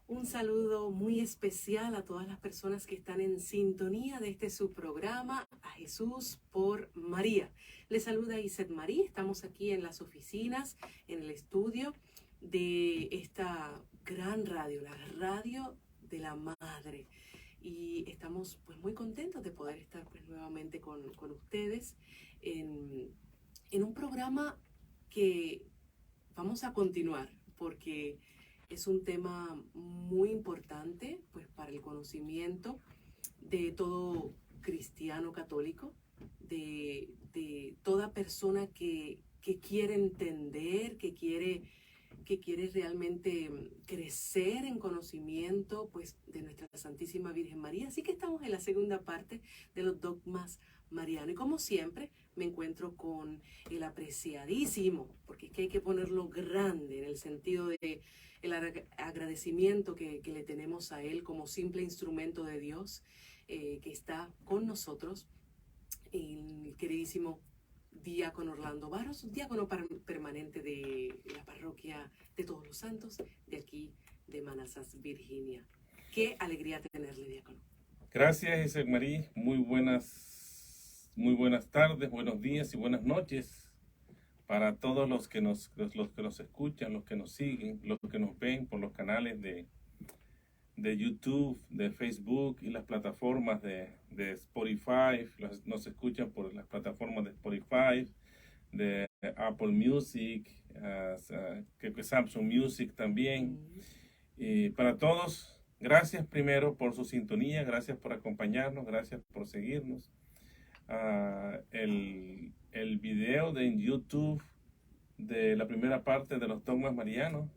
Un saludo muy especial a todas las personas que están en sintonía de este su programa, A Jesús por María. Les saluda Iset Marí, estamos aquí en las oficinas, en el estudio de esta gran radio, la radio de la Madre. Y estamos pues muy contentos de poder estar pues nuevamente con ustedes en un programa que vamos a continuar porque es un tema muy importante pues para el conocimiento de todo cristiano católico, de toda persona que quiere entender, que quiere realmente crecer en conocimiento pues de nuestra Santísima Virgen María. Así que estamos en la segunda parte de los dogmas marianos. Y como siempre me encuentro con el apreciadísimo, porque es que hay que ponerlo grande en el sentido de el agradecimiento que le tenemos a él como simple instrumento de Dios, que está con nosotros, el queridísimo diácono Orlando Barros, diácono permanente de la parroquia de Todos los Santos, de aquí de Manassas, Virginia. Qué alegría tenerle, diácono. Gracias, Isaac Marí. Muy buenas tardes, buenos días y buenas noches para todos los que nos escuchan, los que nos siguen, los que nos ven por los canales de YouTube, de Facebook y las plataformas de Spotify. Nos escuchan por las plataformas de Spotify, de Apple Music, que Samsung Music también. Y para todos, gracias primero por su sintonía, gracias por acompañarnos, gracias por seguirnos. El video de YouTube de la primera parte de los dogmas marianos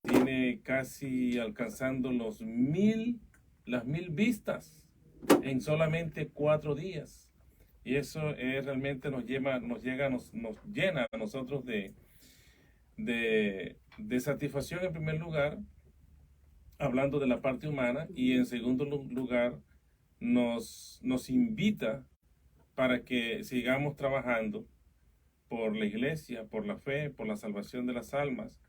tiene casi alcanzando las 1000 vistas en solamente 4 días. Y eso realmente nos llena a nosotros de satisfacción en primer lugar, hablando de la parte humana, y en segundo lugar nos invita para que sigamos trabajando por la iglesia, por la fe, por la salvación de las almas,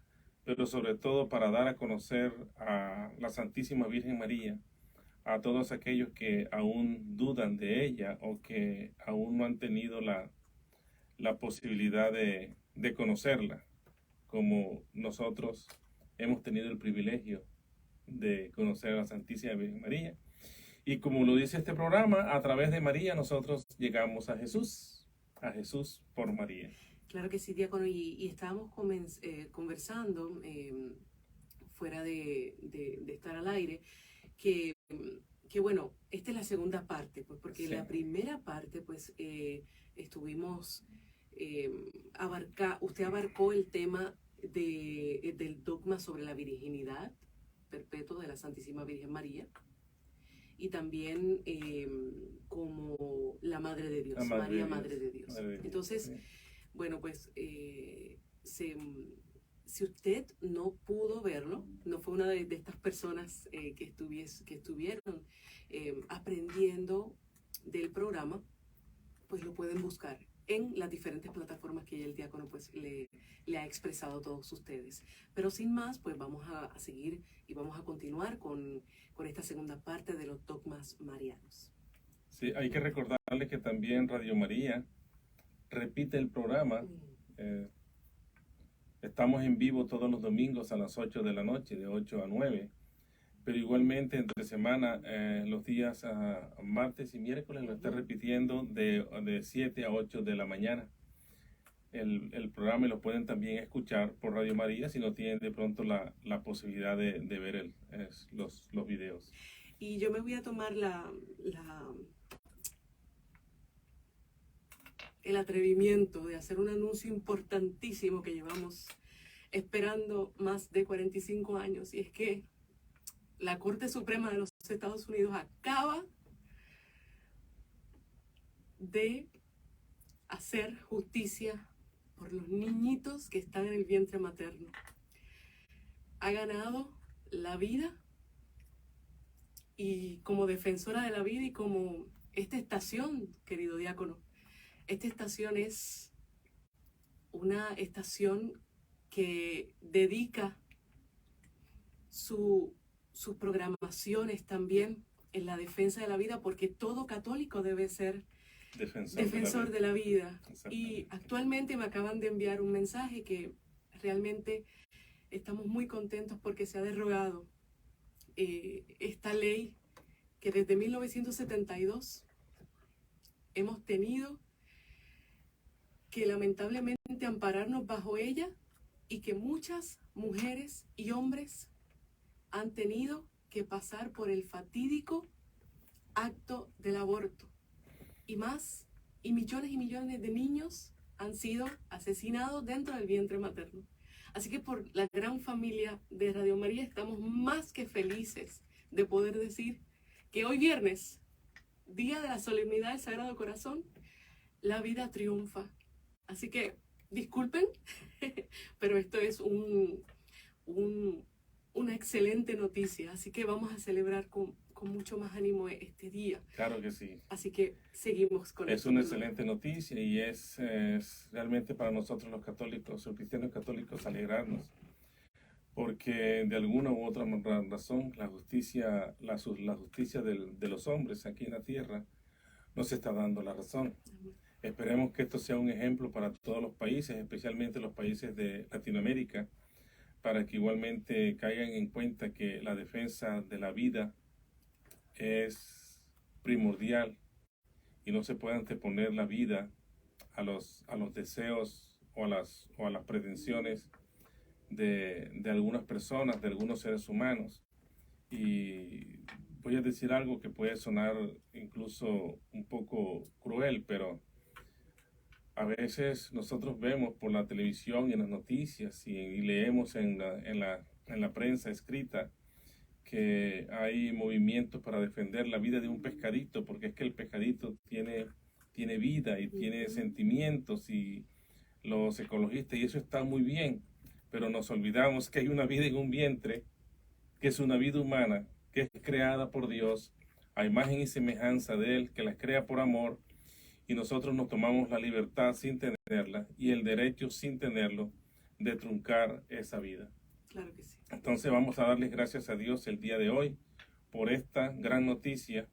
pero sobre todo para dar a conocer a la Santísima Virgen María, a todos aquellos que aún dudan de ella o que aún no han tenido la posibilidad de conocerla, como nosotros hemos tenido el privilegio de conocer a la Santísima Virgen María. Y como lo dice este programa, a través de María nosotros llegamos a Jesús por María. Claro que sí, diácono, y estábamos conversando fuera de estar al aire, que bueno, esta es la segunda parte, pues porque sí. La primera parte, pues estuvimos, usted abarcó el tema del dogma sobre la virginidad perpetua de la Santísima Virgen María, y también como la Madre de Dios, María, Madre de Dios. Entonces, sí. Bueno, pues si usted no pudo verlo, no fue una de estas personas que estuvieron aprendiendo del programa, pues lo pueden buscar en las diferentes plataformas que el diácono pues le ha expresado a todos ustedes. Pero sin más, pues vamos a seguir y vamos a continuar con esta segunda parte de los dogmas marianos. Sí, hay que recordarles que también Radio María repite el programa. Estamos en vivo todos los domingos a las 8 de la noche, de 8 a 9. Pero igualmente entre semana, los días martes y miércoles lo está repitiendo de 7 a 8 de la mañana. El programa lo pueden también escuchar por Radio María si no tienen de pronto la posibilidad de ver los videos. Y yo me voy a tomar el atrevimiento de hacer un anuncio importantísimo que llevamos esperando más de 45 años, y es que la Corte Suprema de los Estados Unidos acaba de hacer justicia por los niñitos que están en el vientre materno. Ha ganado la vida, y como defensora de la vida y como esta estación, querido diácono, esta estación es una estación que dedica su sus programaciones también en la defensa de la vida, porque todo católico debe ser defensor de la vida. Y actualmente me acaban de enviar un mensaje que realmente estamos muy contentos porque se ha derogado esta ley que desde 1972 hemos tenido que lamentablemente ampararnos bajo ella, y que muchas mujeres y hombres han tenido que pasar por el fatídico acto del aborto. Y millones de niños han sido asesinados dentro del vientre materno. Así que por la gran familia de Radio María estamos más que felices de poder decir que hoy viernes, día de la solemnidad del Sagrado Corazón, la vida triunfa. Así que disculpen, pero esto es una excelente noticia. Así que vamos a celebrar con mucho más ánimo este día. Claro que sí. Así que seguimos con Es una excelente noticia y es realmente para nosotros los católicos, los cristianos católicos, alegrarnos. Porque de alguna u otra razón la justicia de los hombres aquí en la tierra nos está dando la razón. Esperemos que esto sea un ejemplo para todos los países, especialmente los países de Latinoamérica, para que igualmente caigan en cuenta que la defensa de la vida es primordial y no se puede anteponer la vida a los deseos o a las pretensiones de algunas personas, de algunos seres humanos. Y voy a decir algo que puede sonar incluso un poco cruel, pero a veces nosotros vemos por la televisión y en las noticias y leemos en la prensa escrita que hay movimientos para defender la vida de un pescadito, porque es que el pescadito tiene vida y tiene sentimientos, y los ecologistas, y eso está muy bien, pero nos olvidamos que hay una vida en un vientre, que es una vida humana, que es creada por Dios, a imagen y semejanza de Él, que la crea por amor, y nosotros nos tomamos la libertad sin tenerla y el derecho sin tenerlo de truncar esa vida. Claro que sí. Entonces vamos a darles gracias a Dios el día de hoy por esta gran noticia,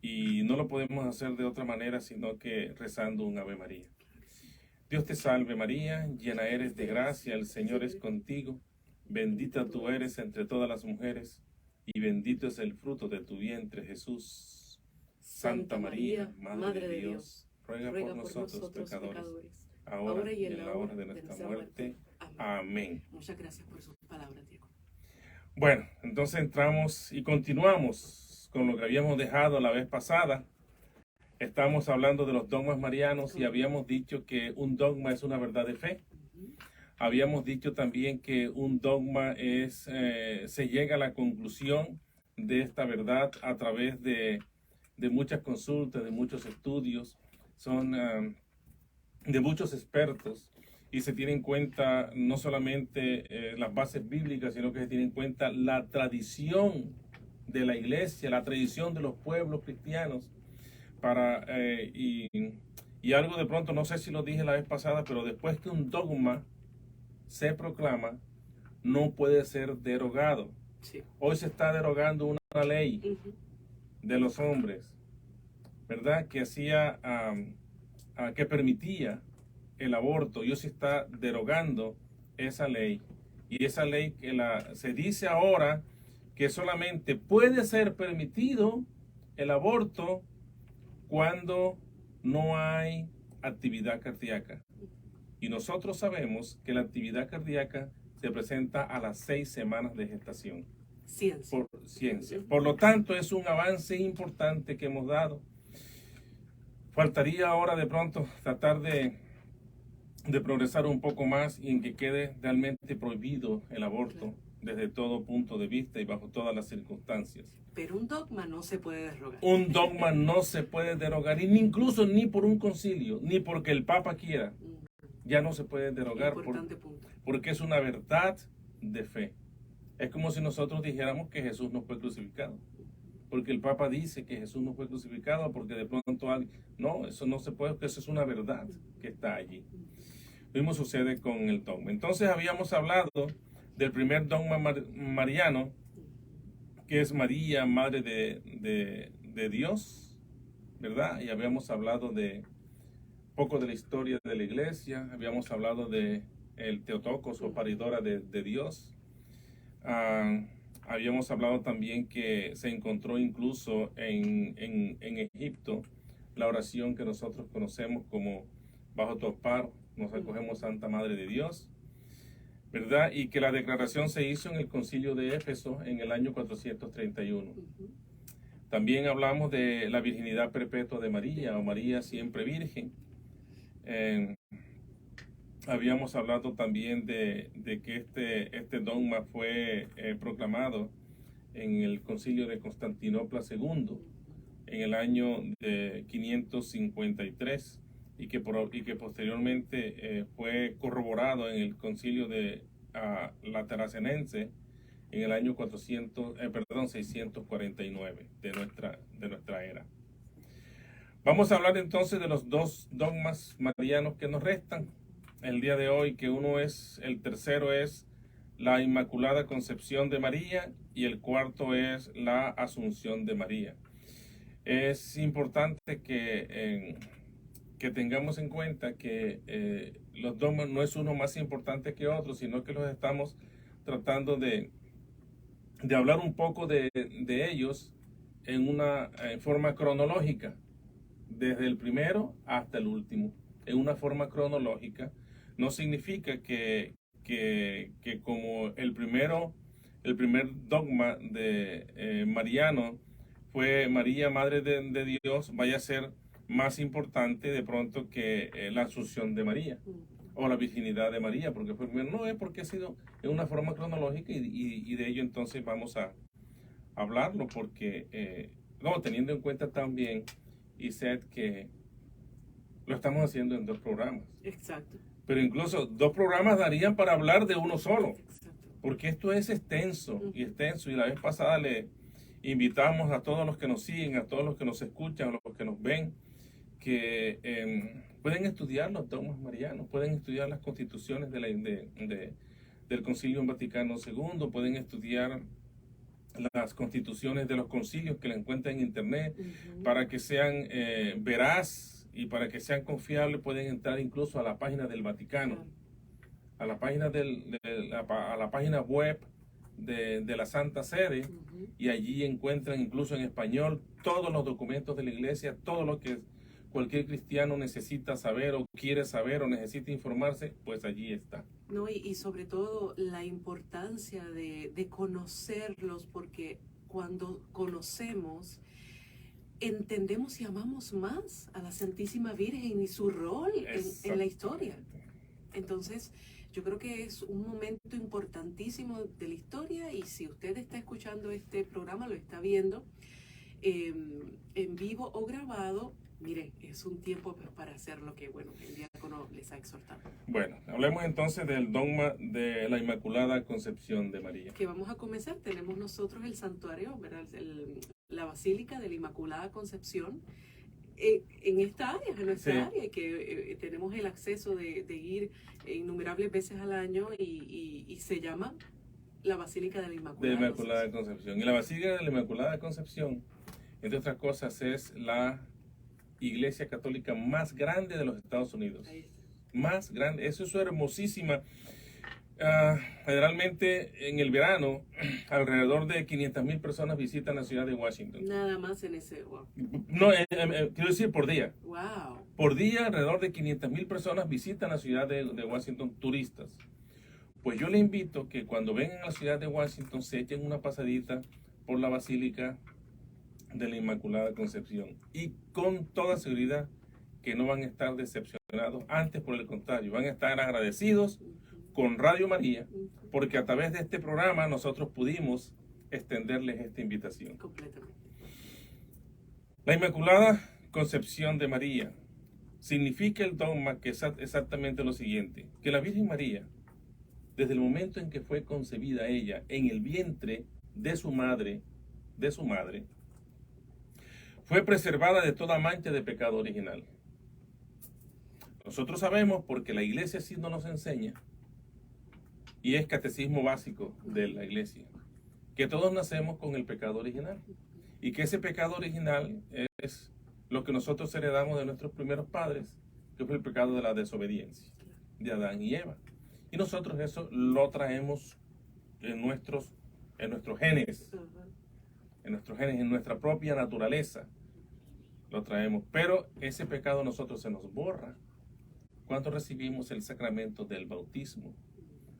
y no lo podemos hacer de otra manera sino que rezando un Ave María. Dios te salve María, llena eres de gracia, el Señor es contigo, bendita tú eres entre todas las mujeres y bendito es el fruto de tu vientre Jesús. Santa María, Madre de Dios, ruega por nosotros pecadores, ahora y en la hora de nuestra muerte. Amén. Muchas gracias por sus palabras, Diego. Bueno, entonces entramos y continuamos con lo que habíamos dejado la vez pasada. Estamos hablando de los dogmas marianos y habíamos dicho que un dogma es una verdad de fe. Habíamos dicho también que un dogma se llega a la conclusión de esta verdad a través de muchas consultas, de muchos estudios, son de muchos expertos, y se tiene en cuenta no solamente las bases bíblicas, sino que se tiene en cuenta la tradición de la iglesia, la tradición de los pueblos cristianos, y algo de pronto, no sé si lo dije la vez pasada, pero después que un dogma se proclama, no puede ser derogado. Sí. Hoy se está derogando una ley de los hombres, ¿verdad? Que que permitía el aborto, y hoy se está derogando esa ley. Y esa ley se dice ahora que solamente puede ser permitido el aborto cuando no hay actividad cardíaca. Y nosotros sabemos que la actividad cardíaca se presenta a las 6 semanas de gestación. Ciencia. Por lo tanto, es un avance importante que hemos dado. Faltaría ahora de pronto tratar de progresar un poco más y en que quede realmente prohibido el aborto desde todo punto de vista y bajo todas las circunstancias. Pero un dogma no se puede derogar. Un dogma no se puede derogar, y incluso ni por un concilio, ni porque el Papa quiera. Ya no se puede derogar porque es una verdad de fe. Es como si nosotros dijéramos que Jesús no fue crucificado, porque el Papa dice que Jesús no fue crucificado, porque de pronto alguien... No, eso no se puede, porque eso es una verdad que está allí. Lo mismo sucede con el dogma. Entonces habíamos hablado del primer dogma mariano, que es María, Madre de Dios, ¿verdad? Y habíamos hablado de poco de la historia de la iglesia, habíamos hablado de el Theotokos o paridora de Dios. Habíamos hablado también que se encontró incluso en Egipto la oración que nosotros conocemos como bajo tu amparo nos acogemos, Santa Madre de Dios, ¿verdad? Y que la declaración se hizo en el Concilio de Éfeso en el año 431. También hablamos de la virginidad perpetua de María, o María siempre virgen. Habíamos hablado también de que este dogma fue proclamado en el Concilio de Constantinopla II en el año de 553 y que posteriormente fue corroborado en el Concilio de Lateracenense en el año 649 de nuestra era. Vamos a hablar entonces de los dos dogmas marianos que nos restan el día de hoy, que el tercero es la Inmaculada Concepción de María y el cuarto es la Asunción de María. Es importante que tengamos en cuenta que los dogmas no es uno más importante que otro, sino que los estamos tratando de hablar un poco de ellos en forma cronológica, desde el primero hasta el último, en una forma cronológica. No significa que como el primer dogma de mariano fue María, Madre de Dios, vaya a ser más importante de pronto que la Asunción de María o la virginidad de María, porque fue primero. No, es porque ha sido en una forma cronológica y de ello entonces vamos a hablarlo, porque teniendo en cuenta también, Iset, que lo estamos haciendo en 2 programas. Exacto. Pero incluso 2 programas darían para hablar de uno solo. Exacto. Porque esto es extenso y extenso. Y la vez pasada le invitamos a todos los que nos siguen, a todos los que nos escuchan, a los que nos ven, que pueden estudiar los dogmas marianos, pueden estudiar las constituciones del Concilio Vaticano II, pueden estudiar las constituciones de los concilios que la encuentran en internet, para que sean veraz y para que sean confiables. Pueden entrar incluso a la página del Vaticano, a la página a la página web de la Santa Sede, y allí encuentran incluso en español todos los documentos de la iglesia, todo lo que cualquier cristiano necesita saber o quiere saber o necesita informarse, pues allí está. No, y sobre todo la importancia de conocerlos, porque cuando conocemos, entendemos y amamos más a la Santísima Virgen y su rol en la historia. Entonces, yo creo que es un momento importantísimo de la historia, y si usted está escuchando este programa, lo está viendo en vivo o grabado, mire, es un tiempo para hacer lo que, el diácono les ha exhortado. Bueno, hablemos entonces del dogma de la Inmaculada Concepción de María. Que vamos a comenzar. Tenemos nosotros el santuario, ¿verdad? La Basílica de la Inmaculada Concepción en esta área, en nuestra área, que tenemos el acceso de ir innumerables veces al año, y se llama la Basílica de la Inmaculada Concepción. Y la Basílica de la Inmaculada Concepción, entre otras cosas, es la iglesia católica más grande de los Estados Unidos. Más grande. Eso es hermosísima. Generalmente en el verano alrededor de 500,000 personas visitan la ciudad de Washington. Nada más en ese. Wow. No, quiero decir por día. Wow. Por día alrededor de 500,000 personas visitan la ciudad de Washington, turistas. Pues yo le invito que cuando vengan a la ciudad de Washington se echen una pasadita por la Basílica de la Inmaculada Concepción, y con toda seguridad que no van a estar decepcionados, antes por el contrario, van a estar agradecidos con Radio María, porque a través de este programa nosotros pudimos extenderles esta invitación. Completamente. La Inmaculada Concepción de María significa el dogma que es exactamente lo siguiente: que la Virgen María, desde el momento en que fue concebida ella en el vientre de su madre, fue preservada de toda mancha de pecado original. Nosotros sabemos, porque la iglesia sí nos enseña, y es catecismo básico de la iglesia, que todos nacemos con el pecado original y que ese pecado original es lo que nosotros heredamos de nuestros primeros padres, que fue el pecado de la desobediencia de Adán y Eva. Y nosotros eso lo traemos en nuestros genes, en nuestra propia naturaleza lo traemos. Pero ese pecado a nosotros se nos borra cuando recibimos el sacramento del bautismo,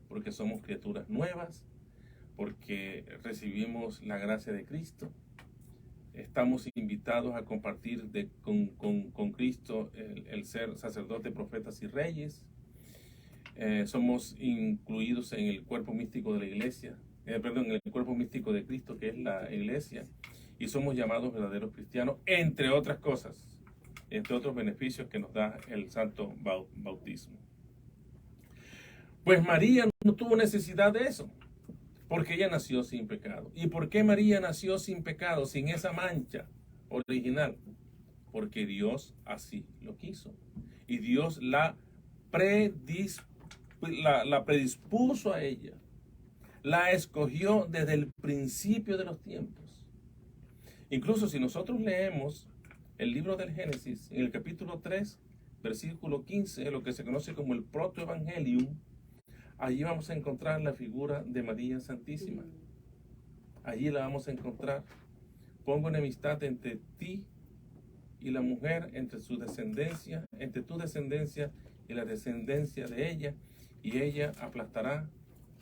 porque somos criaturas nuevas, porque recibimos la gracia de Cristo. Estamos invitados a compartir con Cristo el ser sacerdotes, profetas y reyes. Somos incluidos en el cuerpo místico de la iglesia, en el cuerpo místico de Cristo, que es la iglesia, y somos llamados verdaderos cristianos, entre otras cosas, entre otros beneficios que nos da el santo bautismo. Pues María no tuvo necesidad de eso, porque ella nació sin pecado. ¿Y por qué María nació sin pecado, sin esa mancha original? Porque Dios así lo quiso. Y Dios la predispuso a ella. La escogió desde el principio de los tiempos. Incluso si nosotros leemos el libro del Génesis, en el capítulo 3, versículo 15, lo que se conoce como el protoevangelium, allí vamos a encontrar la figura de María Santísima. Allí la vamos a encontrar. Pongo enemistad entre ti y la mujer, entre su descendencia, entre tu descendencia y la descendencia de ella, y ella aplastará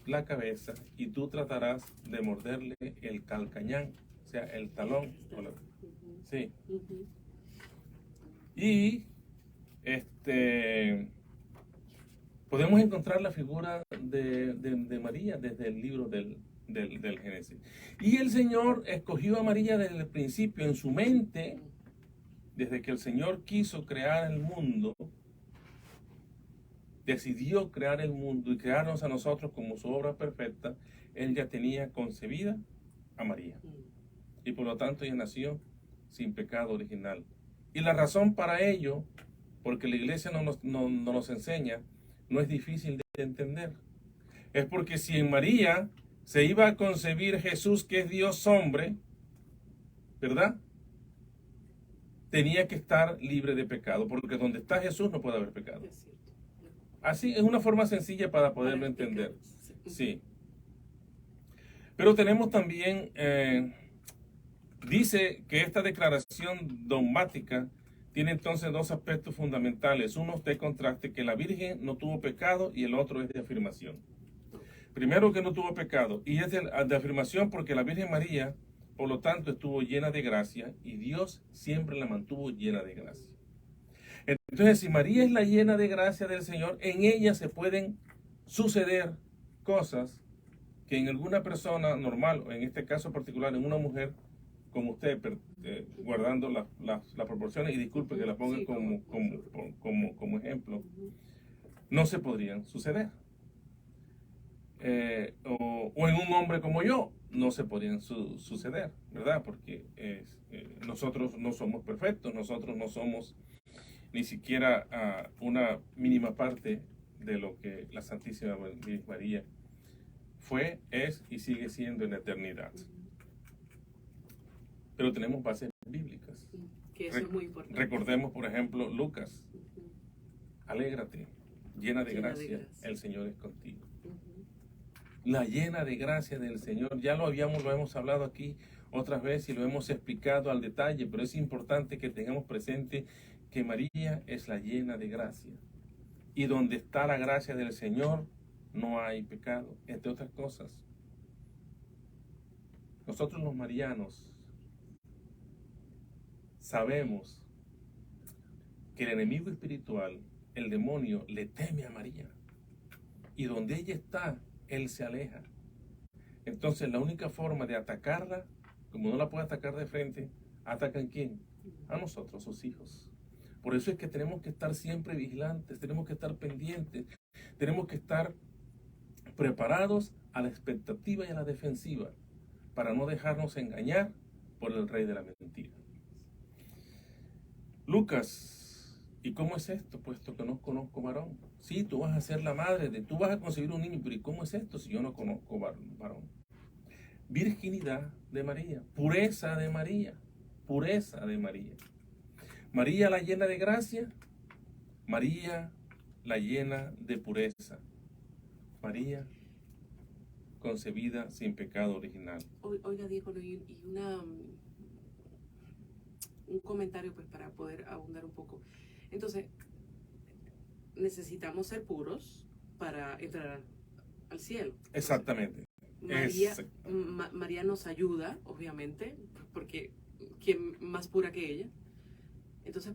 la cabeza y tú tratarás de morderle el calcañán, o sea, el talón. Sí. Y podemos encontrar la figura de María desde el libro del Génesis. Y el Señor escogió a María desde el principio en su mente, desde que el Señor quiso crear el mundo, decidió crear el mundo y crearnos a nosotros como su obra perfecta. Él ya tenía concebida a María. Y por lo tanto ella nació sin pecado original. Y la razón para ello, porque la iglesia no nos enseña, no es difícil de entender. Es porque si en María se iba a concebir Jesús, que es Dios hombre, ¿verdad? Tenía que estar libre de pecado, porque donde está Jesús no puede haber pecado. Así es una forma sencilla para poderlo entender. Sí. Pero tenemos también, dice que esta declaración dogmática tiene entonces dos aspectos fundamentales. Uno es de contraste, que la Virgen no tuvo pecado, y el otro es de afirmación. Primero, que no tuvo pecado, y es de afirmación porque la Virgen María, por lo tanto, estuvo llena de gracia, y Dios siempre la mantuvo llena de gracia. Entonces, si María es la llena de gracia del Señor, en ella se pueden suceder cosas que en alguna persona normal, o en este caso particular, en una mujer como usted, guardando las proporciones, y disculpe que la ponga como ejemplo, no se podrían suceder. O en un hombre como yo, no se podrían suceder, ¿verdad? Porque nosotros no somos perfectos, nosotros no somos ni siquiera una mínima parte de lo que la Santísima Virgen María fue, es y sigue siendo en la eternidad. Pero tenemos bases bíblicas. Que eso es muy importante. Recordemos, por ejemplo, Lucas. Alégrate, llena de gracia, el Señor es contigo. La llena de gracia del Señor, ya lo hemos hablado aquí otras veces y lo hemos explicado al detalle, pero es importante que tengamos presente que María es la llena de gracia. Y donde está la gracia del Señor, no hay pecado, entre otras cosas. Nosotros los marianos sabemos que el enemigo espiritual, el demonio, le teme a María. Y donde ella está, él se aleja. Entonces la única forma de atacarla, como no la puede atacar de frente, ¿atacan quién? A nosotros, sus hijos. Por eso es que tenemos que estar siempre vigilantes, tenemos que estar pendientes, tenemos que estar preparados a la expectativa y a la defensiva para no dejarnos engañar por el rey de la mentira. Lucas, ¿y cómo es esto? Puesto que no conozco varón. Sí, tú vas a ser la madre, tú vas a concebir un niño, pero ¿y cómo es esto si yo no conozco varón? virginidad de María, pureza de María, pureza de María. María la llena de gracia, María la llena de pureza, María concebida sin pecado original. Oiga, Diego, y un comentario pues para poder abundar un poco. Entonces, necesitamos ser puros para entrar al cielo. Exactamente. María nos ayuda, obviamente, porque ¿quién más pura que ella? Entonces,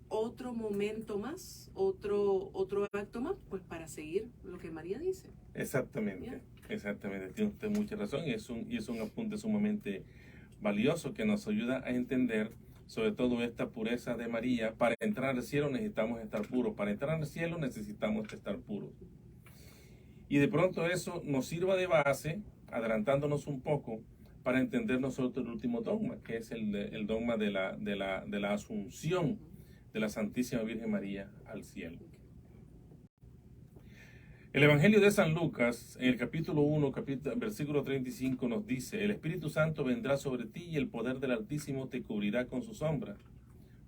otro momento más, otro acto más, pues para seguir lo que María dice. Exactamente, ¿Ya? exactamente. Tiene usted mucha razón y es un apunte sumamente valioso que nos ayuda a entender sobre todo esta pureza de María. Para entrar al cielo necesitamos estar puros. Para entrar al cielo necesitamos estar puros. Y de pronto eso nos sirva de base, adelantándonos un poco, para entender nosotros el último dogma, que es el dogma de la asunción de la Santísima Virgen María al cielo. El Evangelio de San Lucas, en el capítulo 1, versículo 35, nos dice: el Espíritu Santo vendrá sobre ti y el poder del Altísimo te cubrirá con su sombra.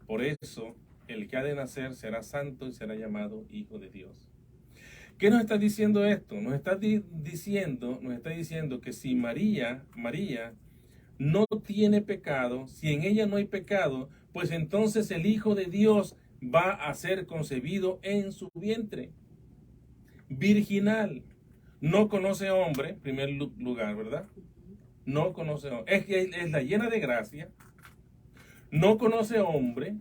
Por eso, el que ha de nacer será santo y será llamado Hijo de Dios. ¿Qué nos está diciendo esto? Nos está diciendo que si María no tiene pecado, si en ella no hay pecado, pues entonces el Hijo de Dios va a ser concebido en su vientre. Virginal. No conoce hombre, en primer lugar, ¿verdad? No conoce hombre. Es la llena de gracia. No conoce hombre.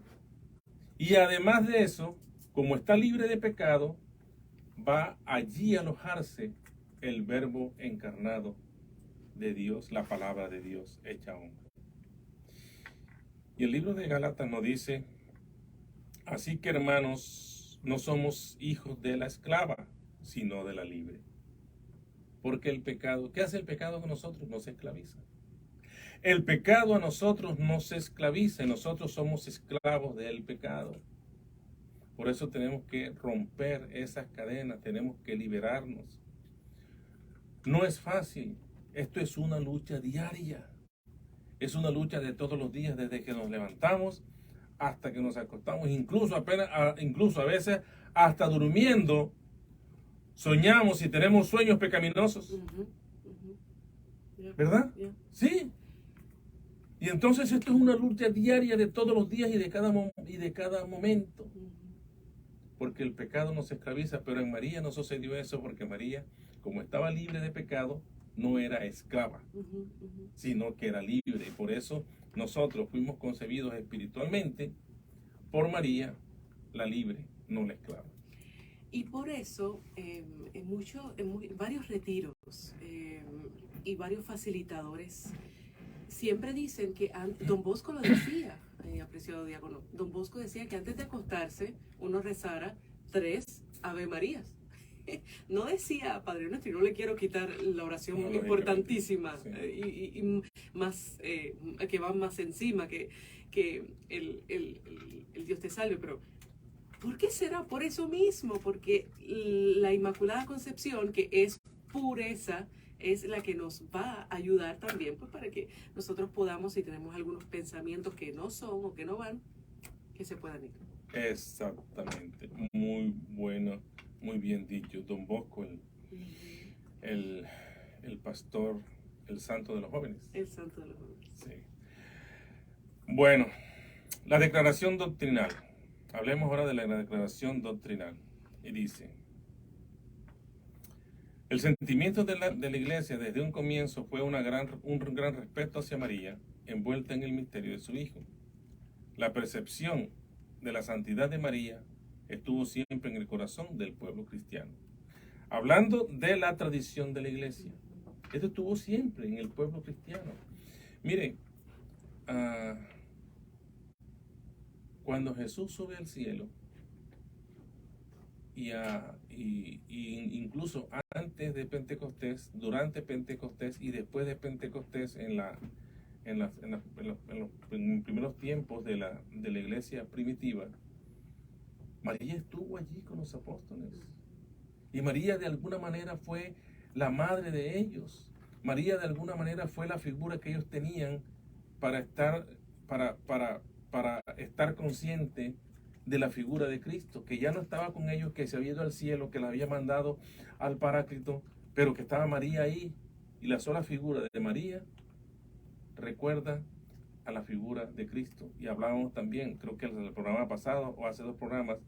Y además de eso, como está libre de pecado, va allí a alojarse el Verbo encarnado de Dios, la palabra de Dios hecha hombre. Y el libro de Gálatas nos dice: así que, hermanos, no somos hijos de la esclava, sino de la libre. Porque el pecado, ¿qué hace el pecado con nosotros? Nos esclaviza. El pecado a nosotros nos esclaviza y nosotros somos esclavos del pecado. Por eso tenemos que romper esas cadenas, tenemos que liberarnos. No es fácil, esto es una lucha diaria. Es una lucha de todos los días, desde que nos levantamos hasta que nos acostamos, incluso a veces hasta durmiendo. Soñamos y tenemos sueños pecaminosos. ¿Verdad? Sí. Y entonces esto es una lucha diaria de todos los días y de cada momento. Porque el pecado nos esclaviza, pero en María no sucedió eso, porque María, como estaba libre de pecado, no era esclava, sino que era libre. Y por eso nosotros fuimos concebidos espiritualmente por María, la libre, no la esclava. Y por eso, varios retiros y varios facilitadores siempre dicen que, Don Bosco lo decía, apreciado diácono, Don Bosco decía que antes de acostarse uno rezara 3 Ave Marías. No decía Padre Nuestro, y no le quiero quitar la oración importantísima, sí. Y más, que va más encima que el Dios te salve, pero ¿por qué será? Por eso mismo, porque la Inmaculada Concepción, que es pureza, es la que nos va a ayudar también, pues para que nosotros podamos, si tenemos algunos pensamientos que no son o que no van, que se puedan ir. Exactamente, muy bueno, muy bien dicho. Don Bosco, el pastor, el santo de los jóvenes. El santo de los jóvenes. Sí. Bueno, la declaración doctrinal. Hablemos ahora de la declaración doctrinal. Y dice: el sentimiento de la Iglesia desde un comienzo fue un gran respeto hacia María, envuelta en el misterio de su Hijo. La percepción de la santidad de María estuvo siempre en el corazón del pueblo cristiano. Hablando de la tradición de la Iglesia, esto estuvo siempre en el pueblo cristiano. Mire, cuando Jesús sube al cielo, y incluso antes de Pentecostés, durante Pentecostés y después de Pentecostés, en los primeros tiempos de la iglesia primitiva, María estuvo allí con los apóstoles. Y María de alguna manera fue la madre de ellos. María de alguna manera fue la figura que ellos tenían para estar consciente de la figura de Cristo, que ya no estaba con ellos, que se había ido al cielo, que la había mandado al Paráclito, pero que estaba María ahí. Y la sola figura de María recuerda a la figura de Cristo. Y hablábamos también, creo que en el programa pasado o hace 2 programas,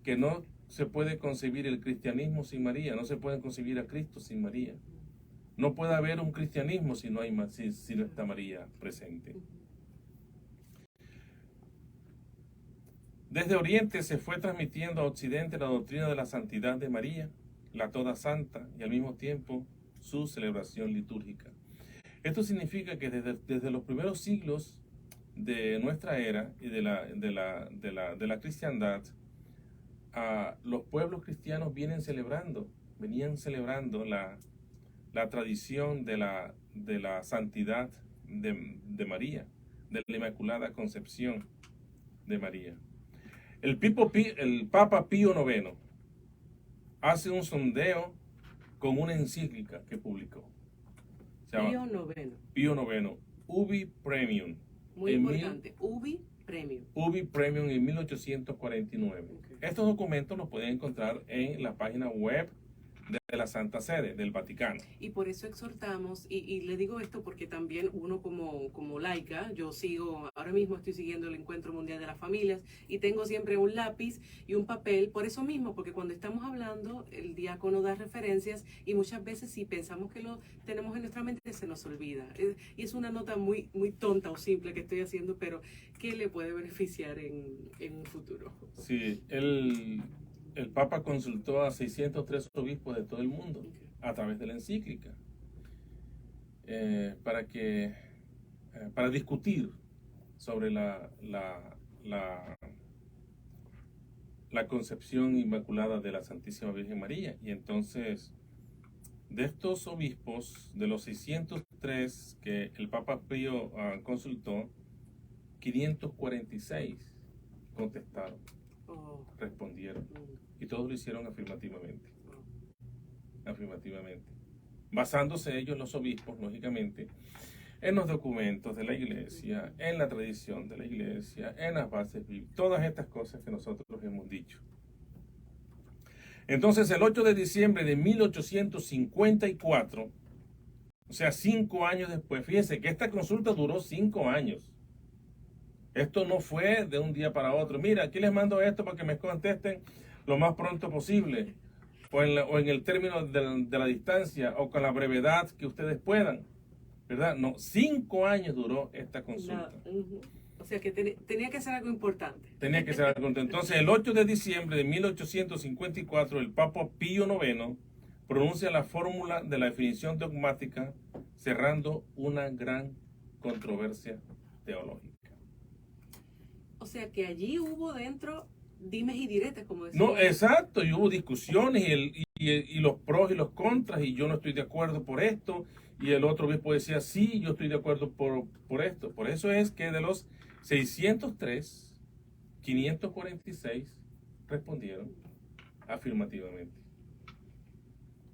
que no se puede concebir el cristianismo sin María, no se puede concebir a Cristo sin María. No puede haber un cristianismo si no está María presente. Desde Oriente se fue transmitiendo a Occidente la doctrina de la santidad de María, la toda santa, y al mismo tiempo su celebración litúrgica. Esto significa que desde los primeros siglos de nuestra era y de la cristiandad, los pueblos cristianos venían celebrando la tradición de la santidad de María, de la Inmaculada Concepción de María. El Papa Pío IX hace un sondeo con una encíclica que publicó. Pío IX, Ubi Premium. Muy importante, Ubi Premium. Ubi Premium en 1849. Okay. Estos documentos los pueden encontrar en la página web de la Santa Sede, del Vaticano. Y por eso exhortamos, y le digo esto porque también uno como laica, yo ahora mismo estoy siguiendo el Encuentro Mundial de las Familias y tengo siempre un lápiz y un papel, por eso mismo, porque cuando estamos hablando, el diácono da referencias y muchas veces si pensamos que lo tenemos en nuestra mente se nos olvida. Y es una nota muy, muy tonta o simple que estoy haciendo, pero que le puede beneficiar en un futuro. Sí, el Papa consultó a 603 obispos de todo el mundo a través de la encíclica para discutir sobre la concepción inmaculada de la Santísima Virgen María. Y entonces, de estos obispos, de los 603 que el Papa Pío consultó, 546 contestaron. Respondieron y todos lo hicieron afirmativamente, basándose ellos, los obispos, lógicamente, en los documentos de la iglesia, en la tradición de la iglesia, en las bases bíblicas, todas estas cosas que nosotros hemos dicho. Entonces, el 8 de diciembre de 1854, o sea, 5 años después, fíjense que esta consulta duró 5 años. Esto no fue de un día para otro. Mira, aquí les mando esto para que me contesten lo más pronto posible. O en el término de la distancia o con la brevedad que ustedes puedan. ¿Verdad? No, 5 años duró esta consulta. O sea que tenía que ser algo importante. Tenía que ser algo importante. Entonces, el 8 de diciembre de 1854, el Papa Pío IX pronuncia la fórmula de la definición dogmática, cerrando una gran controversia teológica. O sea que allí hubo dentro dimes y diretes, como decía. No, exacto, y hubo discusiones y los pros y los contras, y yo no estoy de acuerdo por esto, y el otro obispo decía, sí, yo estoy de acuerdo por esto. Por eso es que de los 603, 546 respondieron afirmativamente.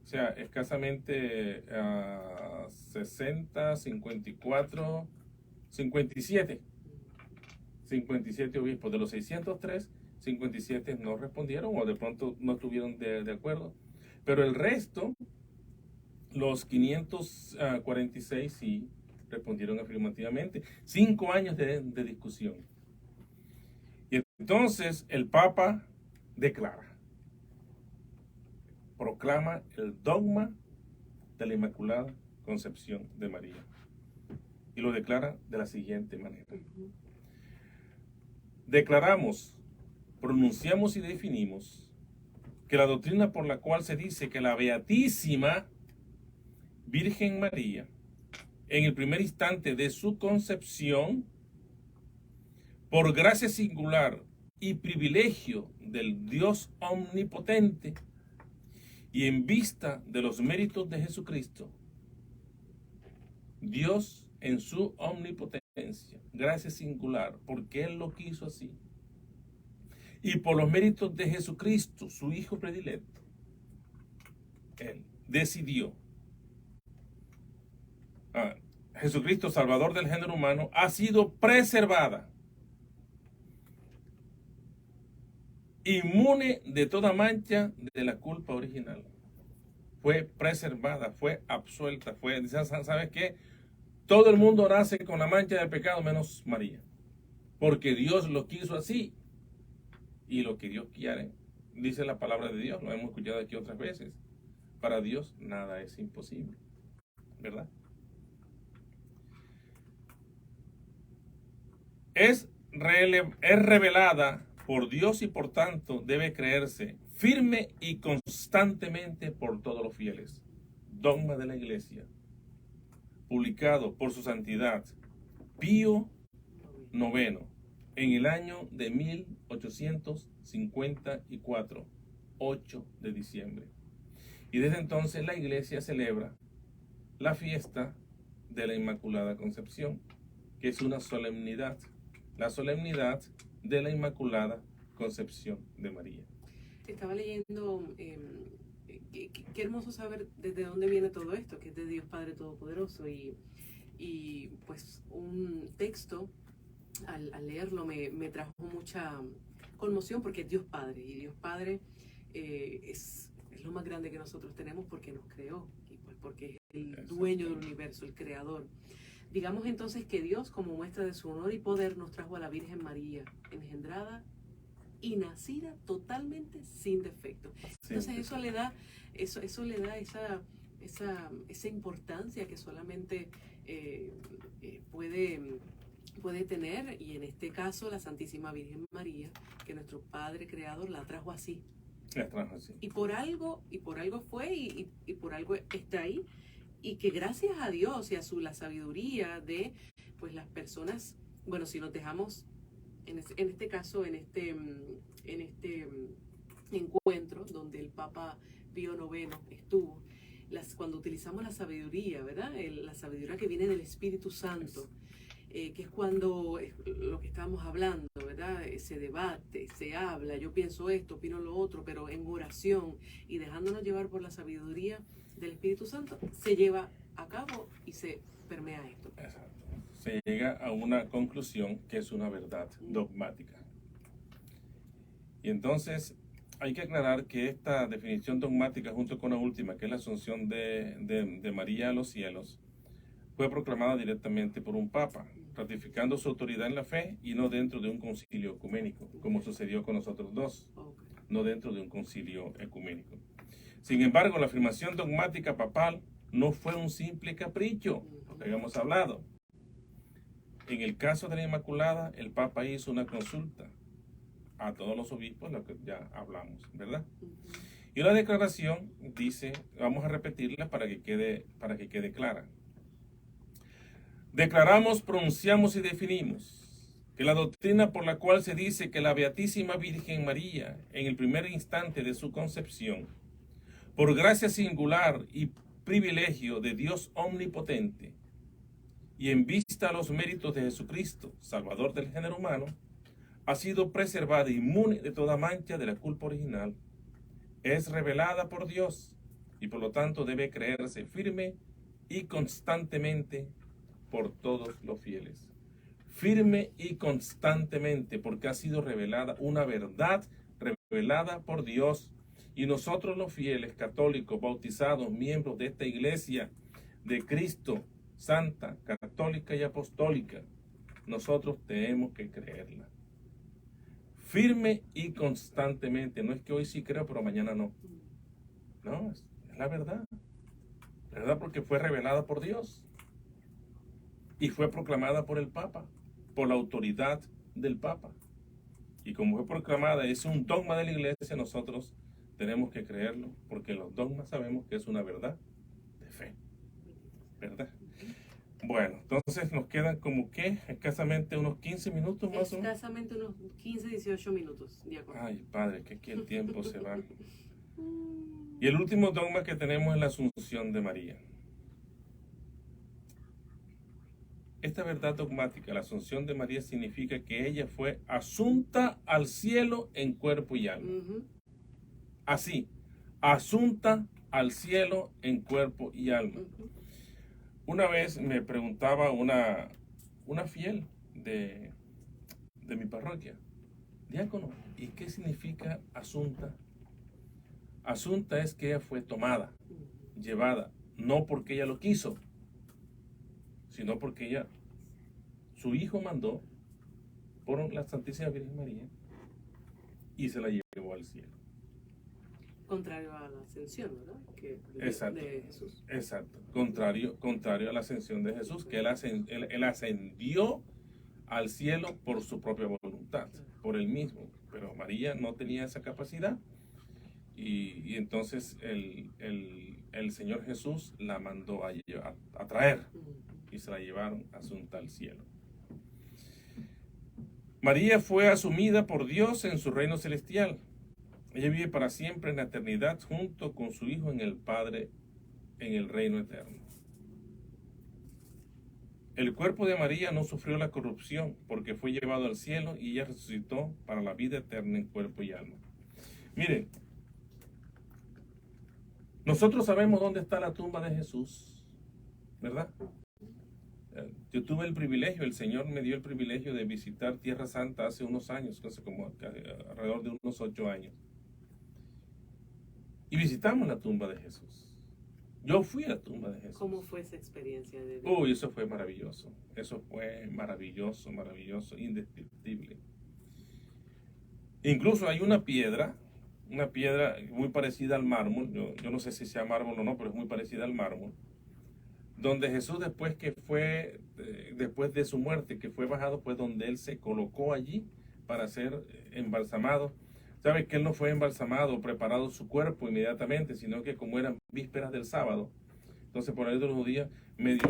O sea, escasamente 60, 54, 57 obispos. De los 603, 57 no respondieron o de pronto no estuvieron de acuerdo. Pero el resto, los 546 sí respondieron afirmativamente. 5 años de discusión. Y entonces el Papa proclama el dogma de la Inmaculada Concepción de María. Y lo declara de la siguiente manera. Declaramos, pronunciamos y definimos que la doctrina por la cual se dice que la Beatísima Virgen María, en el primer instante de su concepción, por gracia singular y privilegio del Dios omnipotente, y en vista de los méritos de Jesucristo, Dios en su omnipotencia, gracia singular, porque Él lo quiso así, y por los méritos de Jesucristo, su Hijo predilecto, Él decidió Jesucristo, Salvador del género humano, ha sido preservada, inmune de toda mancha de la culpa original. Fue preservada, fue absuelta, ¿sabes qué? Todo el mundo nace con la mancha del pecado menos María, porque Dios lo quiso así, y lo que Dios quiere, dice la palabra de Dios, lo hemos escuchado aquí otras veces, para Dios nada es imposible, ¿verdad? Es revelada por Dios y por tanto debe creerse firme y constantemente por todos los fieles. Dogma de la Iglesia, publicado por su santidad Pío IX en el año de 1854, 8 de diciembre. Y desde entonces la Iglesia celebra la fiesta de la Inmaculada Concepción, que es una solemnidad, la solemnidad de la Inmaculada Concepción de María. Estaba leyendo, qué hermoso saber desde dónde viene todo esto, que es de Dios Padre Todopoderoso, y pues un texto, al leerlo me trajo mucha conmoción, porque es Dios Padre, y Dios Padre es lo más grande que nosotros tenemos, porque nos creó, y pues porque es el dueño del universo, el creador. Digamos entonces que Dios, como muestra de su honor y poder, nos trajo a la Virgen María, engendrada y nacida totalmente sin defecto. Entonces eso le da esa importancia que solamente puede tener, y en este caso la Santísima Virgen María, que nuestro Padre Creador la trajo así. Y por algo fue, y por algo está ahí. Y que gracias a Dios y a la sabiduría de pues las personas, bueno, si nos dejamos en este caso, en este encuentro donde el Papa Pío IX estuvo, cuando utilizamos la sabiduría, ¿verdad? La sabiduría que viene del Espíritu Santo, que es cuando lo que estábamos hablando, ¿verdad? Se debate, se habla, yo pienso esto, opino lo otro, pero en oración y dejándonos llevar por la sabiduría del Espíritu Santo, se lleva a cabo y se permea esto. Exacto. Se llega a una conclusión que es una verdad dogmática. Y entonces hay que aclarar que esta definición dogmática, junto con la última, que es la asunción de María a los cielos, fue proclamada directamente por un papa, ratificando su autoridad en la fe y no dentro de un concilio ecuménico, como sucedió con nosotros dos, no dentro de un concilio ecuménico. Sin embargo, la afirmación dogmática papal no fue un simple capricho, lo que habíamos hablado. En el caso de la Inmaculada, el Papa hizo una consulta a todos los obispos, lo que ya hablamos, ¿verdad? Y la declaración dice, vamos a repetirla para que quede clara. Declaramos, pronunciamos y definimos que la doctrina por la cual se dice que la Beatísima Virgen María, en el primer instante de su concepción, por gracia singular y privilegio de Dios omnipotente, y en vista a los méritos de Jesucristo, Salvador del género humano, ha sido preservada inmune de toda mancha de la culpa original, es revelada por Dios y por lo tanto debe creerse firme y constantemente por todos los fieles. Firme y constantemente, porque ha sido revelada una verdad revelada por Dios. Y nosotros los fieles católicos, bautizados, miembros de esta iglesia de Cristo, santa, católica y apostólica, nosotros tenemos que creerla. Firme y constantemente. No es que hoy sí creo, pero mañana no. No, es la verdad. La verdad, porque fue revelada por Dios. Y fue proclamada por el Papa, por la autoridad del Papa. Y como fue proclamada, es un dogma de la iglesia, nosotros tenemos que creerlo, porque los dogmas sabemos que es una verdad de fe. ¿Verdad? Bueno, entonces nos quedan como que escasamente unos 15 minutos más o menos. Escasamente unos 15, 18 minutos, de acuerdo. Ay, Padre, que aquí el tiempo se va. Y el último dogma que tenemos es la Asunción de María. Esta verdad dogmática, la Asunción de María, significa que ella fue asunta al cielo en cuerpo y alma. Así, asunta al cielo en cuerpo y alma. Una vez me preguntaba una fiel de mi parroquia, diácono, ¿y qué significa asunta? Asunta es que ella fue tomada, llevada, no porque ella lo quiso, sino porque su hijo mandó por la Santísima Virgen María y se la llevó al cielo. Contrario a la ascensión, ¿verdad? Exacto, de Jesús. exacto. Contrario a la ascensión de Jesús, que él ascendió al cielo por su propia voluntad, por él mismo. Pero María no tenía esa capacidad y entonces el Señor Jesús la mandó a traer y se la llevaron asunta al cielo. María fue asumida por Dios en su reino celestial. Ella vive para siempre en la eternidad junto con su Hijo en el Padre en el reino eterno. El cuerpo de María no sufrió la corrupción porque fue llevado al cielo y ella resucitó para la vida eterna en cuerpo y alma. Miren, nosotros sabemos dónde está la tumba de Jesús, ¿verdad? Yo tuve el privilegio, el Señor me dio el privilegio de visitar Tierra Santa hace unos años, hace como alrededor de unos 8 años. Y visitamos la tumba de Jesús. Yo fui a la tumba de Jesús. ¿Cómo fue esa experiencia de vida? Uy, eso fue maravilloso. Eso fue maravilloso, maravilloso, indescriptible. Incluso hay una piedra muy parecida al mármol. Yo no sé si sea mármol o no, pero es muy parecida al mármol. Donde Jesús después de su muerte, que fue bajado, pues donde él se colocó allí para ser embalsamado. Sabe que él no fue embalsamado, preparado su cuerpo inmediatamente, sino que como eran vísperas del sábado, entonces por ahí de los judíos medio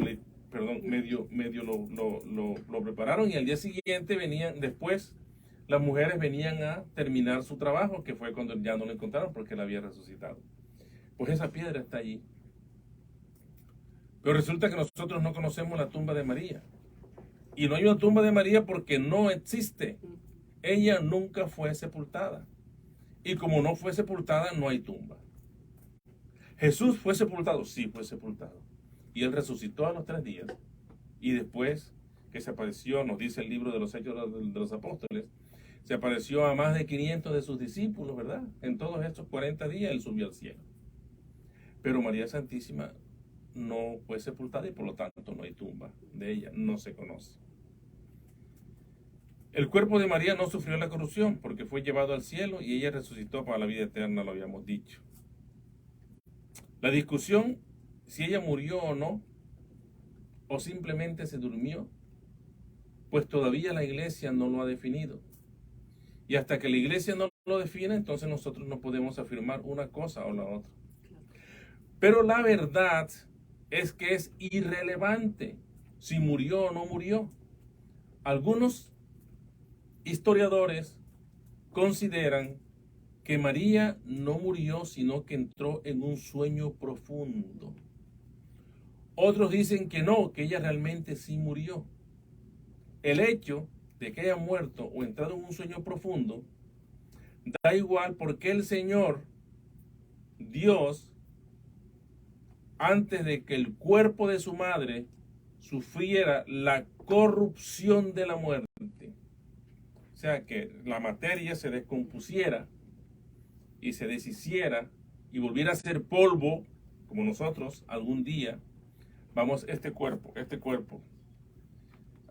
lo prepararon y al día siguiente después las mujeres venían a terminar su trabajo, que fue cuando ya no lo encontraron porque él había resucitado. Pues esa piedra está allí. Pero resulta que nosotros no conocemos la tumba de María. Y no hay una tumba de María porque no existe. Ella nunca fue sepultada. Y como no fue sepultada, no hay tumba. Jesús fue sepultado, sí fue sepultado. Y él resucitó a los 3 días. Y después que se apareció, nos dice el libro de los Hechos de los Apóstoles, se apareció a más de 500 de sus discípulos, ¿verdad? En todos estos 40 días él subió al cielo. Pero María Santísima no fue sepultada y por lo tanto no hay tumba de ella, no se conoce. El cuerpo de María no sufrió la corrupción porque fue llevado al cielo y ella resucitó para la vida eterna, lo habíamos dicho. La discusión, si ella murió o no, o simplemente se durmió, pues todavía la iglesia no lo ha definido. Y hasta que la iglesia no lo define, entonces nosotros no podemos afirmar una cosa o la otra. Pero la verdad es que es irrelevante si murió o no murió. Algunos historiadores consideran que María no murió, sino que entró en un sueño profundo. Otros dicen que no, que ella realmente sí murió. El hecho de que haya muerto o entrado en un sueño profundo da igual, porque el Señor, Dios, antes de que el cuerpo de su madre sufriera la corrupción de la muerte, o sea, que la materia se descompusiera y se deshiciera y volviera a ser polvo, como nosotros algún día, este cuerpo,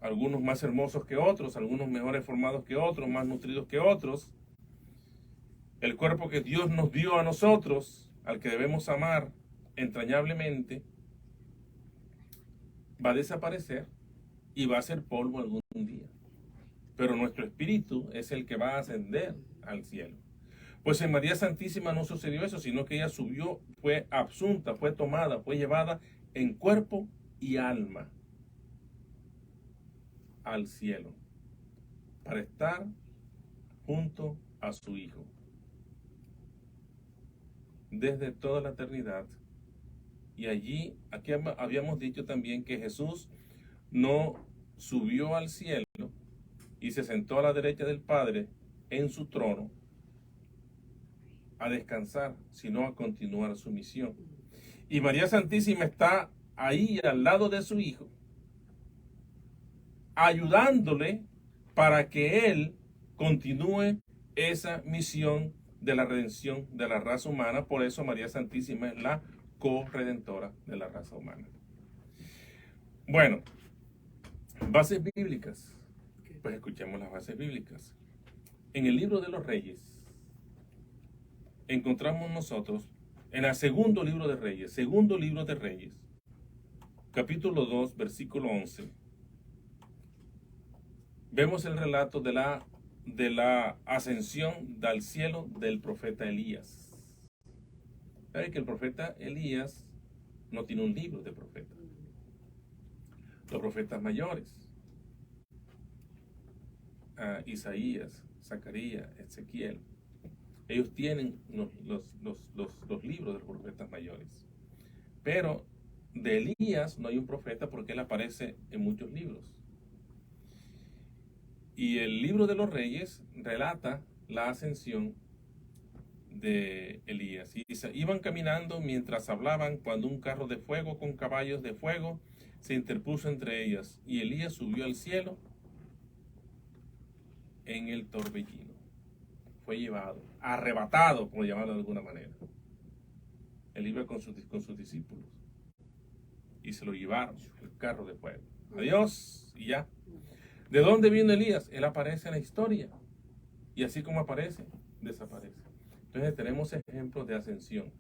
algunos más hermosos que otros, algunos mejores formados que otros, más nutridos que otros, el cuerpo que Dios nos dio a nosotros, al que debemos amar entrañablemente, va a desaparecer y va a ser polvo algún día. Pero nuestro espíritu es el que va a ascender al cielo. Pues en María Santísima no sucedió eso, sino que ella subió, fue absunta, fue tomada, fue llevada en cuerpo y alma al cielo para estar junto a su Hijo desde toda la eternidad. Y aquí habíamos dicho también que Jesús no subió al cielo y se sentó a la derecha del Padre en su trono a descansar, sino a continuar su misión. Y María Santísima está ahí al lado de su hijo, ayudándole para que él continúe esa misión de la redención de la raza humana. Por eso María Santísima es la corredentora de la raza humana. Bueno, bases bíblicas. Pues escuchemos las bases bíblicas. En el libro de los Reyes, encontramos nosotros, en el segundo libro de Reyes, capítulo 2, versículo 11, vemos el relato de la ascensión al cielo del profeta Elías. ¿Sabe que el profeta Elías no tiene un libro de profeta? Los profetas mayores, Isaías, Zacarías, Ezequiel, ellos tienen los libros de los profetas mayores. Pero de Elías no hay un profeta porque él aparece en muchos libros. Y el libro de los Reyes relata la ascensión de Elías. Y iban caminando mientras hablaban cuando un carro de fuego con caballos de fuego se interpuso entre ellas. Y Elías subió al cielo en el torbellino. Fue llevado, arrebatado, por llamarlo de alguna manera. Él iba con sus discípulos y se lo llevaron, el carro de fuego. Adiós, y ya. ¿De dónde vino Elías? Él aparece en la historia. Y así como aparece, desaparece. Entonces tenemos ejemplos de ascensión.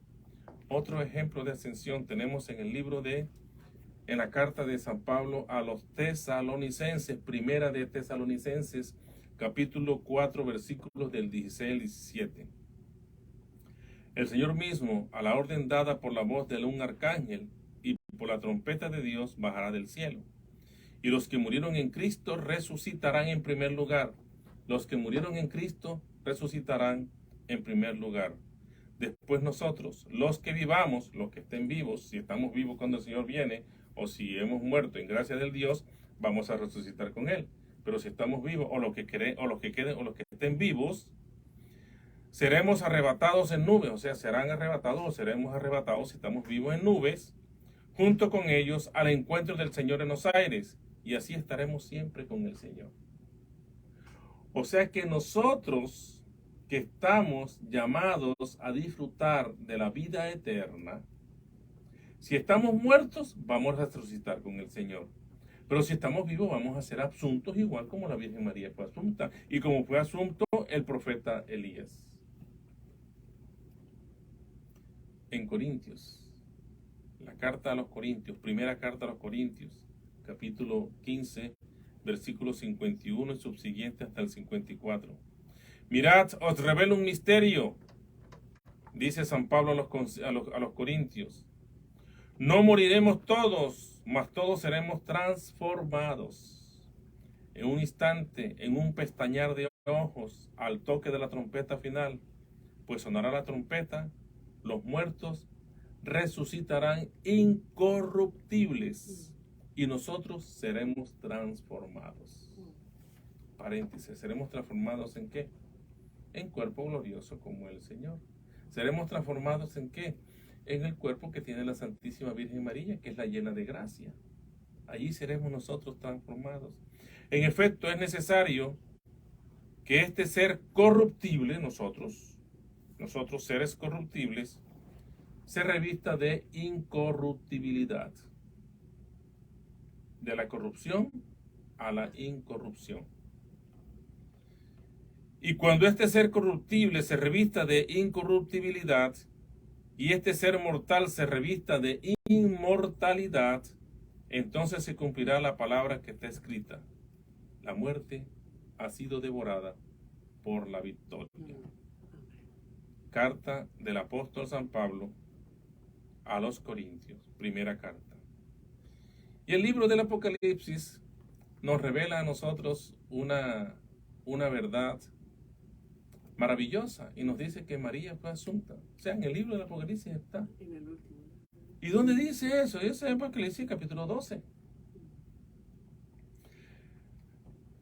Otro ejemplo de ascensión tenemos en la carta de San Pablo a los tesalonicenses, primera de Tesalonicenses, capítulo 4, versículos del 16 al 17. El Señor mismo, a la orden dada por la voz de un arcángel y por la trompeta de Dios, bajará del cielo. Y los que murieron en Cristo resucitarán en primer lugar. Los que murieron en Cristo resucitarán en primer lugar. Después nosotros, los que vivamos, los que estén vivos, si estamos vivos cuando el Señor viene, o si hemos muerto en gracia del Dios, vamos a resucitar con Él. Pero si estamos vivos, o los que estén vivos, seremos arrebatados en nubes, o sea, serán arrebatados o seremos arrebatados si estamos vivos en nubes, junto con ellos al encuentro del Señor en los aires, y así estaremos siempre con el Señor. O sea que nosotros que estamos llamados a disfrutar de la vida eterna, si estamos muertos, vamos a resucitar con el Señor. Pero si estamos vivos, vamos a ser asuntos igual como la Virgen María fue asunta y como fue asunto el profeta Elías. En Corintios, la carta a los Corintios, primera carta a los Corintios, capítulo 15, versículos 51 y subsiguientes hasta el 54. Mirad, os revelo un misterio, dice San Pablo a los Corintios. No moriremos todos, mas todos seremos transformados. En un instante, en un pestañear de ojos, al toque de la trompeta final, pues sonará la trompeta, los muertos resucitarán incorruptibles y nosotros seremos transformados. Paréntesis, ¿seremos transformados en qué? En cuerpo glorioso como el Señor. ¿Seremos transformados en qué? En el cuerpo que tiene la Santísima Virgen María, que es la llena de gracia. Allí seremos nosotros transformados. En efecto, es necesario que este ser corruptible, nosotros seres corruptibles, se revista de incorruptibilidad. De la corrupción a la incorrupción. Y cuando este ser corruptible se revista de incorruptibilidad, y este ser mortal se revista de inmortalidad, entonces se cumplirá la palabra que está escrita: la muerte ha sido devorada por la victoria. Carta del apóstol San Pablo a los Corintios, primera carta. Y el libro del Apocalipsis nos revela a nosotros una verdad maravillosa y nos dice que María fue asunta. O sea, en el libro del Apocalipsis está. En el último. ¿Y dónde dice eso? Ese es Apocalipsis capítulo 12.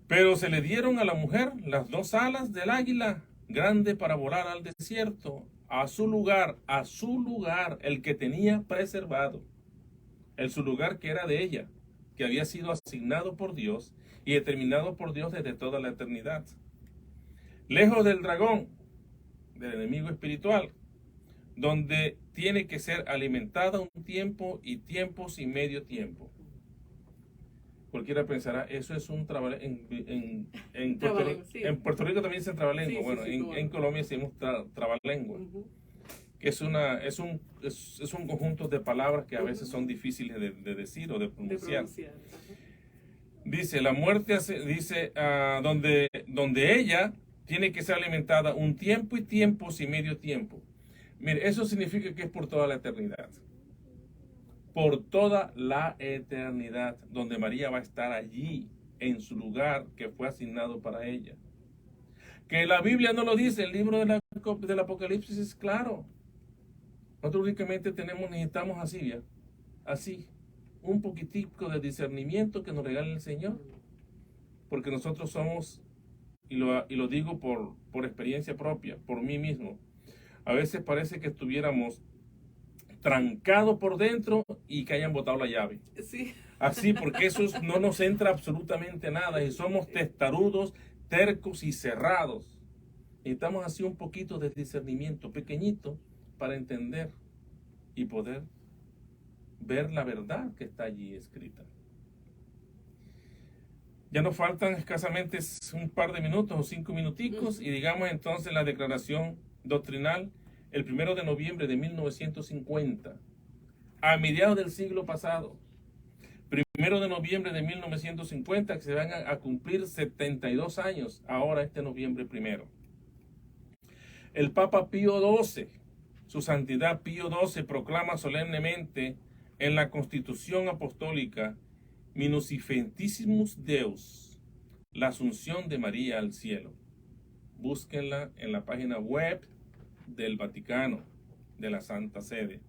Pero se le dieron a la mujer las dos alas del águila grande para volar al desierto, a su lugar, el que tenía preservado. su lugar que era de ella, que había sido asignado por Dios y determinado por Dios desde toda la eternidad. Lejos del dragón, del enemigo espiritual, donde tiene que ser alimentada un tiempo y tiempos y medio tiempo. Cualquiera pensará, eso es un trabalengua. En Puerto Rico también dicen trabalengua. Sí, bueno, en Colombia decimos trabalengua. Que es un conjunto de palabras que a veces son difíciles de decir o de pronunciar. Dice, la muerte dice, donde ella tiene que ser alimentada un tiempo y tiempos y medio tiempo. Mire, eso significa que es por toda la eternidad. Por toda la eternidad, donde María va a estar allí, en su lugar que fue asignado para ella. Que la Biblia no lo dice, el libro del Apocalipsis es claro. Nosotros únicamente necesitamos así, un poquitico de discernimiento que nos regale el Señor. Porque nosotros somos, y lo digo por experiencia propia, por mí mismo, a veces parece que estuviéramos trancados por dentro y que hayan botado la llave. Sí. Así, porque eso no nos entra absolutamente nada y somos testarudos, tercos y cerrados. Necesitamos así un poquito de discernimiento pequeñito para entender y poder ver la verdad que está allí escrita. Ya nos faltan escasamente un par de minutos o 5 minuticos y digamos entonces la declaración doctrinal el 1 de noviembre de 1950, a mediados del siglo pasado. 1 de noviembre de 1950, que se van a cumplir 72 años ahora este noviembre 1. El Papa Pío XII, su santidad Pío XII, proclama solemnemente en la Constitución Apostólica Minusifentissimus Deus, la asunción de María al cielo. Búsquenla en la página web del Vaticano, de la Santa Sede.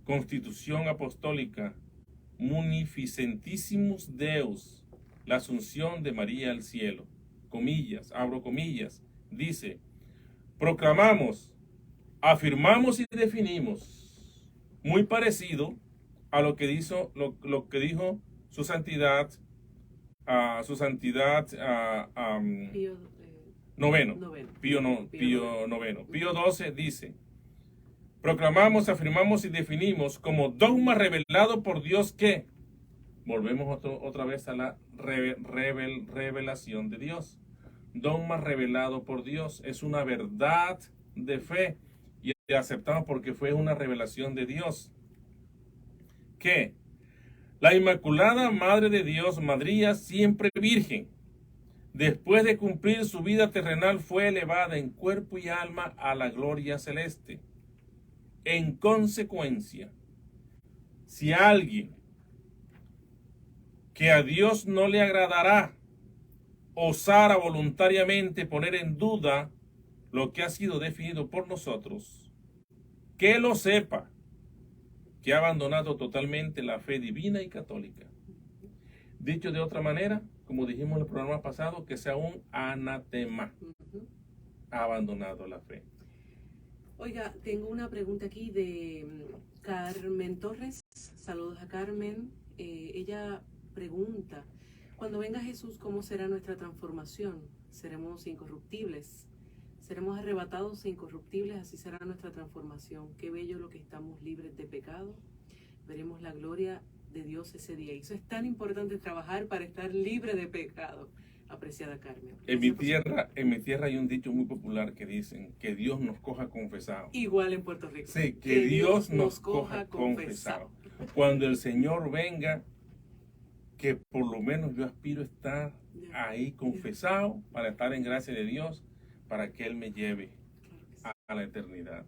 Constitución Apostólica Munificentissimus Deus, la asunción de María al cielo. Comillas, abro comillas, dice: proclamamos, afirmamos y definimos, muy parecido a lo que dijo su santidad, Pío IX. Pío XII dice: proclamamos, afirmamos y definimos como dogma revelado por Dios que, volvemos otra vez a la revelación de Dios. Dogma revelado por Dios es una verdad de fe y aceptamos porque fue una revelación de Dios. Que la Inmaculada Madre de Dios, María siempre virgen, después de cumplir su vida terrenal, fue elevada en cuerpo y alma a la gloria celeste. En consecuencia, si alguien que a Dios no le agradará osara voluntariamente poner en duda lo que ha sido definido por nosotros, que lo sepa, que ha abandonado totalmente la fe divina y católica. Dicho de otra manera, como dijimos en el programa pasado, que sea un anatema. Ha abandonado la fe. Oiga, tengo una pregunta aquí de Carmen Torres. Saludos a Carmen. Ella pregunta: cuando venga Jesús, ¿cómo será nuestra transformación? ¿Seremos incorruptibles? ¿Seremos arrebatados e incorruptibles? Así será nuestra transformación. Qué bello lo que estamos libres de pecado. Veremos la gloria de Dios ese día. Y eso es tan importante, trabajar para estar libre de pecado. Apreciada Carmen. En mi tierra hay un dicho muy popular que dicen que Dios nos coja confesado. Igual en Puerto Rico. Sí, que Dios nos coja confesado. Cuando el Señor venga, que por lo menos yo aspiro a estar ahí confesado para estar en gracia de Dios, para que Él me lleve a la eternidad.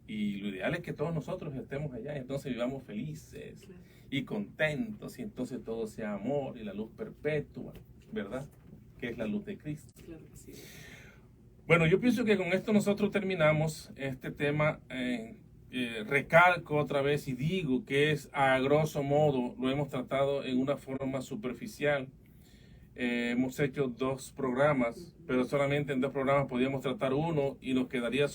Y lo ideal es que todos nosotros estemos allá, entonces vivamos felices y contentos, y entonces todo sea amor y la luz perpetua, ¿verdad? Que es la luz de Cristo. Claro que sí. Bueno, yo pienso que con esto nosotros terminamos este tema. Recalco otra vez y digo que es, a grosso modo, lo hemos tratado en una forma superficial. hemos hecho 2 programas, pero solamente en 2 programas podíamos tratar uno y nos quedaría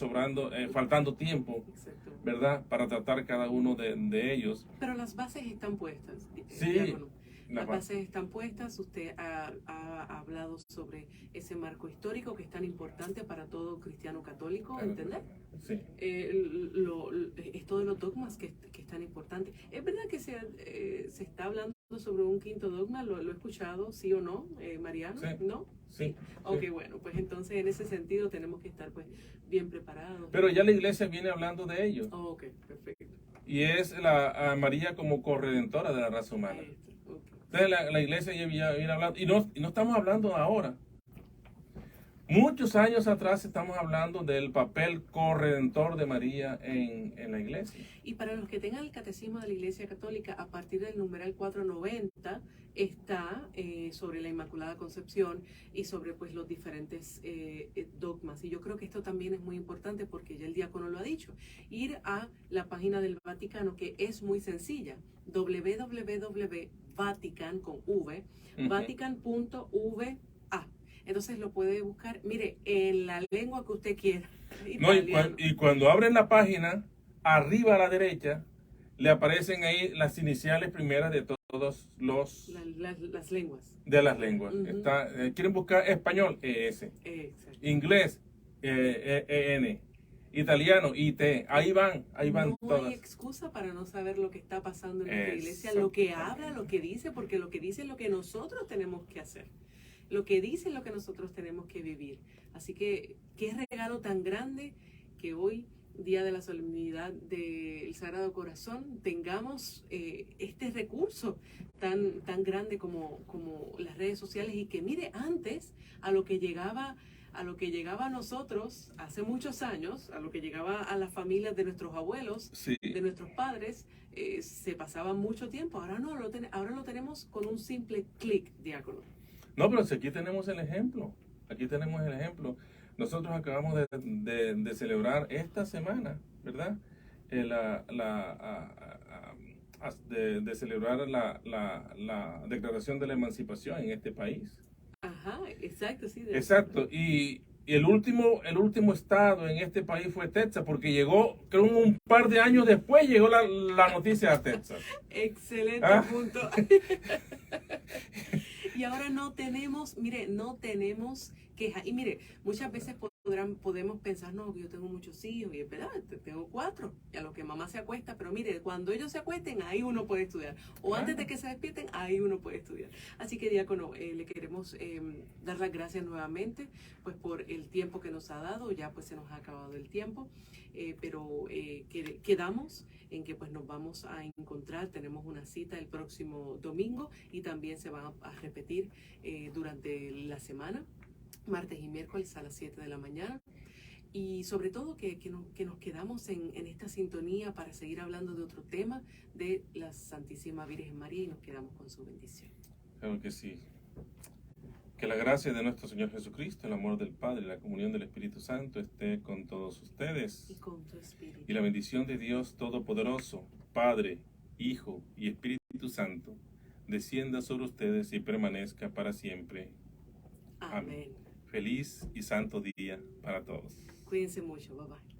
faltando tiempo, Exacto. ¿verdad? Para tratar cada uno de ellos. Pero las bases están puestas, Sí, diácono. Las las bases están puestas. Usted ha hablado sobre ese marco histórico que es tan importante para todo cristiano católico entender. Sí. Esto de los dogmas que es tan importante. ¿Es verdad que se está hablando sobre un quinto dogma? ¿Lo he escuchado, sí o no, Mariano? Sí. ¿No? Sí. Ok, Sí. bueno, pues entonces en ese sentido tenemos que estar pues bien preparados. Pero ya la iglesia viene hablando de ello. Oh, ok, perfecto. Y es a María como corredentora de la raza humana. Ahí está, ok. Entonces la iglesia ya viene hablando, y no estamos hablando ahora. Muchos años atrás estamos hablando del papel corredentor de María en la iglesia. Y para los que tengan el catecismo de la Iglesia Católica, a partir del numeral 490 está sobre la Inmaculada Concepción y sobre pues los diferentes dogmas. Y yo creo que esto también es muy importante porque ya el diácono lo ha dicho. Ir a la página del Vaticano, que es muy sencilla, www.vatican con V, vatican.va. Entonces lo puede buscar, mire, en la lengua que usted quiera. No, Italiano. y cuando abren la página, arriba a la derecha, le aparecen ahí las iniciales primeras de todos los Las lenguas. de las lenguas. Ujú. Quieren buscar español, ES, Exacto. inglés, EN, italiano, IT, ahí van No todas. hay excusa para no saber lo que está pasando en nuestra iglesia, Exactamente. lo que habla, lo que dice, porque lo que dice es lo que nosotros tenemos que hacer. Lo que dice es lo que nosotros tenemos que vivir. Así que, qué regalo tan grande que hoy, día de la solemnidad del Sagrado Corazón, tengamos este recurso tan grande como las redes sociales y que mire, antes a lo que llegaba a nosotros hace muchos años, a lo que llegaba a las familias de nuestros abuelos, Sí. de nuestros padres, se pasaba mucho tiempo. Ahora no, ahora lo tenemos con un simple clic, diácono. No, pero si aquí tenemos el ejemplo. Aquí tenemos el ejemplo. Nosotros acabamos de celebrar esta semana, ¿verdad? De celebrar la declaración de la emancipación en este país. Ajá, exacto, sí. Exacto. Y el último estado en este país fue Texas, porque llegó, creo un par de años después llegó la noticia a Texas. Excelente ¿Ah? punto. Y ahora no tenemos queja. Y mire, muchas veces podemos pensar, no, yo tengo muchos hijos, y es verdad, tengo 4, y a lo que mamá se acuesta, pero mire, cuando ellos se acuesten, ahí uno puede estudiar. O antes de que se despierten, ahí uno puede estudiar. Así que, diácono, le queremos dar las gracias nuevamente, pues por el tiempo que nos ha dado, ya pues se nos ha acabado el tiempo, pero quedamos en que pues nos vamos a encontrar, tenemos una cita el próximo domingo y también se va a repetir durante la semana, martes y miércoles a las 7 de la mañana. Y sobre todo que nos quedamos en esta sintonía para seguir hablando de otro tema de la Santísima Virgen María y nos quedamos con su bendición. Claro que sí. Que la gracia de nuestro Señor Jesucristo, el amor del Padre y la comunión del Espíritu Santo esté con todos ustedes. Y con tu espíritu. Y la bendición de Dios Todopoderoso, Padre, Hijo y Espíritu Santo, descienda sobre ustedes y permanezca para siempre. Amén. Feliz y santo día para todos. Cuídense mucho. Bye bye.